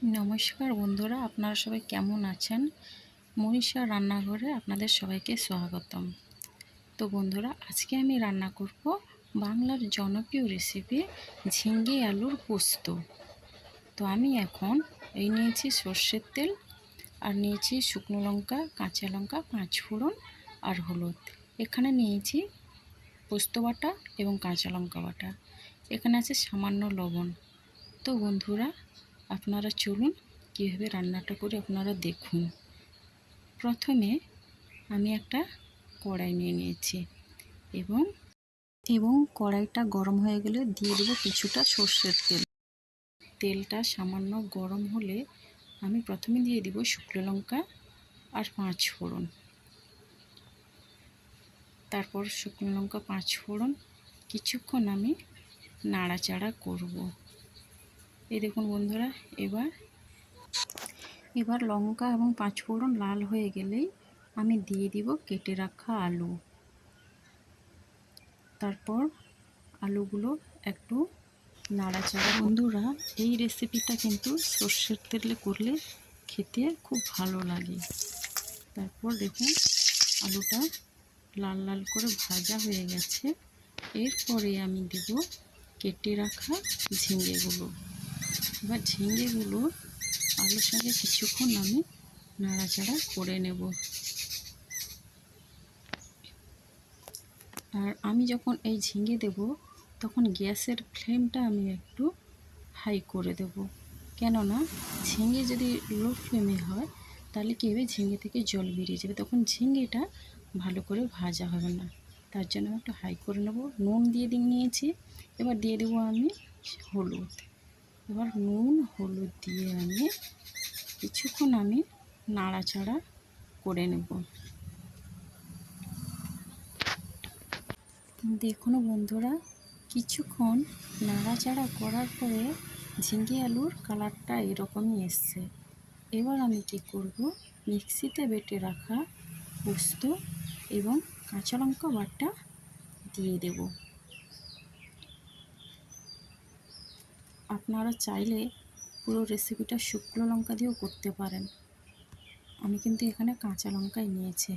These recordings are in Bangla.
নমস্কার বন্ধুরা, আপনারা সবাই কেমন আছেন? মনীষা রান্নাঘরে আপনাদের সবাইকে স্বাগতম। তো বন্ধুরা, আজকে আমি রান্না করব বাংলার জনপ্রিয় রেসিপি ঝিঙ্গে আলুর পোস্ত। তো আমি এখন নিয়েছি সর্ষের তেল, আর নিয়েছি শুকনো লঙ্কা, কাঁচা লঙ্কা, 5 ফোড়ন আর হলুদ। এখানে নিয়েছি পোস্ত বাটা এবং কাঁচা লঙ্কা বাটা। এখানে আছে সামান্য লবণ। তো বন্ধুরা, আপনারা চলুন কীভাবে রান্নাটা করে আপনারা দেখুন। প্রথমে আমি একটা কড়াই নিয়ে নিয়েছি এবং কড়াইটা গরম হয়ে গেলে দিয়ে দেবো কিছুটা সর্ষের তেল। তেলটা সামান্য গরম হলে আমি প্রথমে দিয়ে দেবো শুকনো লঙ্কা আর 5 ফোড়ন। তারপর শুকনো লঙ্কা 5 ফোড়ন কিছুক্ষণ আমি নাড়াচাড়া করব। এই দেখুন বন্ধুরা, এবার লঙ্কা এবং 5 ফোড়ন লাল হয়ে গেলেই আমি দিয়ে দিব কেটে রাখা আলু। তারপর আলুগুলো একটু নাড়াচাড়া। বন্ধুরা, এই রেসিপিটা কিন্তু সর্ষের তেলে করলে খেতে খুব ভালো লাগে। তারপর দেখুন আলুটা লাল লাল করে ভাজা হয়ে গেছে। এরপরে আমি দেব কেটে রাখা ঝিঙেগুলো। এবার ঝিঙেগুলো আলুর সঙ্গে কিছুক্ষণ আমি নাড়াচাড়া করে নেব। আর আমি যখন এই ঝিঙে দেব তখন গ্যাসের ফ্লেমটা আমি একটু হাই করে দেব, কেননা ঝিঙে যদি লো ফ্লেমে হয় তাহলে কী হবে, ঝিঙে থেকে জল বেরিয়ে যাবে, তখন ঝিঙেটা ভালো করে ভাজা হবে না। তার জন্য একটু হাই করে নেব। নুন দিয়ে নিয়েছি। এবার দিয়ে দেবো আমি হলুদ। এবার নুন হলুদ দিয়ে আমি কিছুক্ষণ নাড়াচাড়া করে নেব। দেখুন বন্ধুরা, কিছুক্ষণ নাড়াচাড়া করার পরে ঝিঙ্গে আলুর কালারটা এরকমই এসছে। এবার আমি কি করব, মিক্সিতে বেটে রাখা পোস্ত এবং কাঁচা লঙ্কা বাটা দিয়ে দেব। আপনারা চাইলে পুরো রেসিপিটা শুকনো লঙ্কা দিয়েও করতে পারেন। আমি কিন্তু এখানে কাঁচা লঙ্কাই নিয়েছি।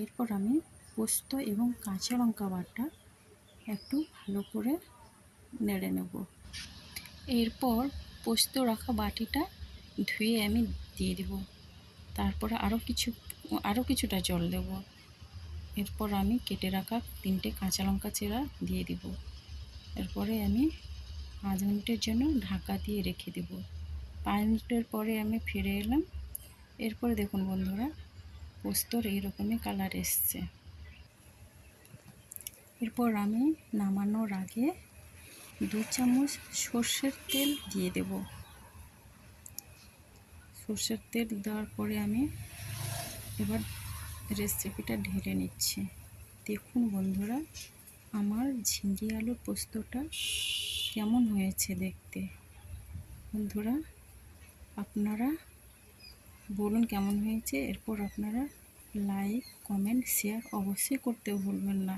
এরপর আমি পোস্ত এবং কাঁচা লঙ্কা বাটা একটু ভালো করে নেড়ে নেব। এরপর পোস্ত রাখা বাটিটা ধুয়ে আমি দিয়ে দেব। তারপরে আরও কিছুটা জল দেব। এরপর আমি কেটে রাখা 3টে কাঁচা লঙ্কা চেরা দিয়ে দেব। এরপরে আমি 5 মিনিটের জন্য ঢাকা দিয়ে রেখে দেব। 5 মিনিটের পরে আমি ফিরে এলাম। এরপরে দেখুন বন্ধুরা, পোস্তর এইরকমই কালার এসছে। এরপর আমি নামানোর আগে 2 চামচ সর্ষের তেল দিয়ে দেব। সর্ষের তেল দেওয়ার পরে আমি এবার রেসিপিটা ঢেলে নিচ্ছি। দেখুন বন্ধুরা, আমার ঝিঙ্গে আলুর পোস্তটা কেমন হয়েছে দেখতে। বন্ধুরা, আপনারা বলুন কেমন হয়েছে। এরপর আপনারা লাইক, কমেন্ট, শেয়ার অবশ্যই করতে ভুলবেন না।